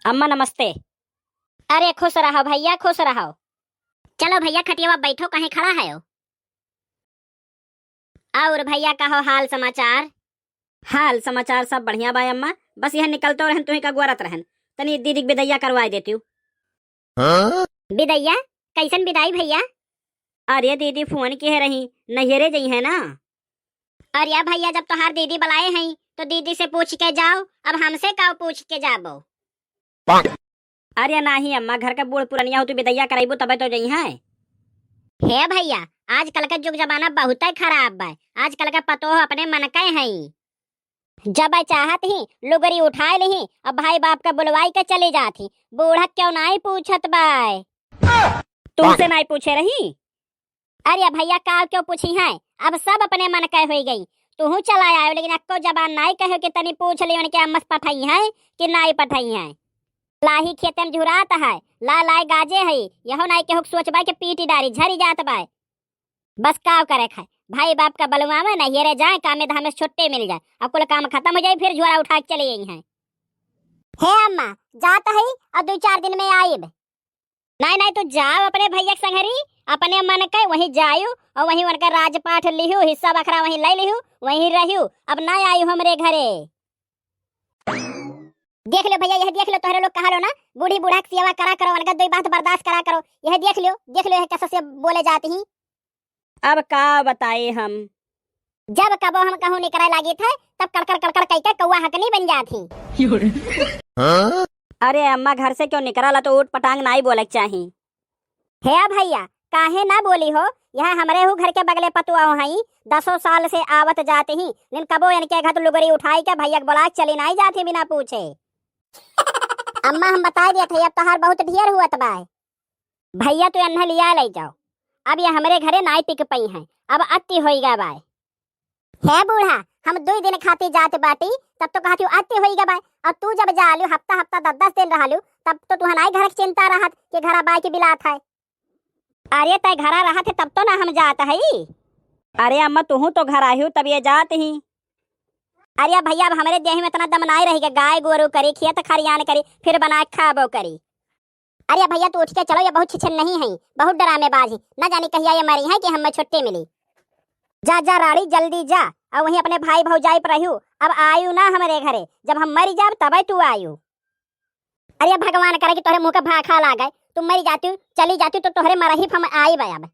अम्मा नमस्ते। अरे खुश रहो भैया, खुश रहो। चलो भैया खटिया बैठो, कहीं खड़ा है हो। और भैया कहो हाल समाचार। हाल समाचार सब बढ़िया बा अम्मा, बस यह निकलतो रहन तुम्हें का गुआरत रहन, तनी दीदी के विदैया करवाई देती हूँ। विदैया कैसन विदाई भैया? अरे दीदी फोन की है रही, नैहरे गई है ना। अरे भैया जब तोहार दीदी बुलाए हैं तो दीदी से पूछ के जाओ, अब हमसे का पूछ के जाबो। अरे नहीं अम्मा, घर का बूढ़ पुरनिया हो तो विदैया कराइबो तबे तो जई है। हे भैया आजकल का जुग जमाना बहुत ही खराब बा, आजकल का पतो अपने मन के है। जब चाहत ही लुगरी उठाए लही, अब भाई बाप का बुलवाई के चले जाती, बूढ़ा क्यों नहीं पूछत बाय। तुमसे नहीं पूछे रही। अरे भैया का क्यों पूछी है, अब सब अपने मन के हो गई। तू चला आयो लेकिन अक्को जबान नहीं कहो कि तनी पूछ लियो कि अम्मस पठाई है कि नहीं पठाई है। लाही खेतन झुरात है, ला लाए गाजे है, यहो नहीं के हुक सोचबा के पीटी डारी झरी जात बाय। बस काव करे खाए, भाई बाप का बलवा में नहीं रे जाए, कामे धामे छुट्टे मिल जाए, अब कुल काम खत्म हो जाए फिर झोरा उठा के चले गई हैं। हे अम्मा जात है अब 2-4 दिन में आइब। नहीं नहीं तू जाओ अपने भैया के संगरी, अपने मन के वहीं जायू और वहीं उनका राजपाठ लिहू, हिस्सा बखरा वहीं ले लिहू, वहीं रहू, अब ना आयु हमरे घरे। देख लो भैया, यह देख लो तोहरे लोग कहा लो ना, बूढ़ी बूढ़ा की सेवा करा करो, उनका 2 बात बर्दाश्त करा करो। यह देख लो यह कैसे से बोले जाती ही। अब का बताए हम, जब कबो हम कहूँ निकले लगी थे तब कड़कड़ कड़कड़ कह के कौआ हकनी बन जाती। अरे अम्मा घर से क्यों निकला तो ऊट पटांग नहीं बोले चाहिए। हे भैया काहे ना बोली हो, यह हमरे हूँ घर के बगले पतुआ हो हई, 10 साल से आवत जाते ही, लेकिन कबो इनके घर लुगरी उठाई के भैया बोला चली नहीं जाती बिना पूछे। अम्मा हम बता दिए थे अब तोहार बहुत ढेर हुआ बाय। भैया तू अन्ना लिया ले जाओ, अब ये हमारे घरे नाई टिक पई हैं, अब अति होइगा बाय। है बूढ़ा हम 2 दिन खाती जाते बाटी तब तो कहती अति होइगा बाय, और तू जब जालू हफ्ता हफ्ता 10-10 दिन रहलू तब तो तू नाई घर की चिंता रहत कि घरा बाय के बिलात है। अरे तय घरा रहत है तब तो ना हम जात है। अरे अम्मा तू तो घर आई तब ये जात ही। अरे भैया अब हमारे देह में इतना दम नहीं रहेगा, गाय गोरू करी, खेत खरियान करी, फिर बना खाबो करी। अरे भैया तू उठ के चलो, ये बहुत छिछन नहीं है, बहुत डरामेबाज, न जाने कहिया ये मरी है कि हमें छुट्टी मिली। जा जा राड़ी जल्दी जा, और वहीं अपने भाई भौजाई पर रहू, अब आयु ना हमारे घरे, जब हम मरी जाब तब तू आयु। अरे भगवान करे कि तोहरे मुंह का भाखा लागे, तुम मरी जाती चली जाती तो तोहरे मरही हम आई बयाब।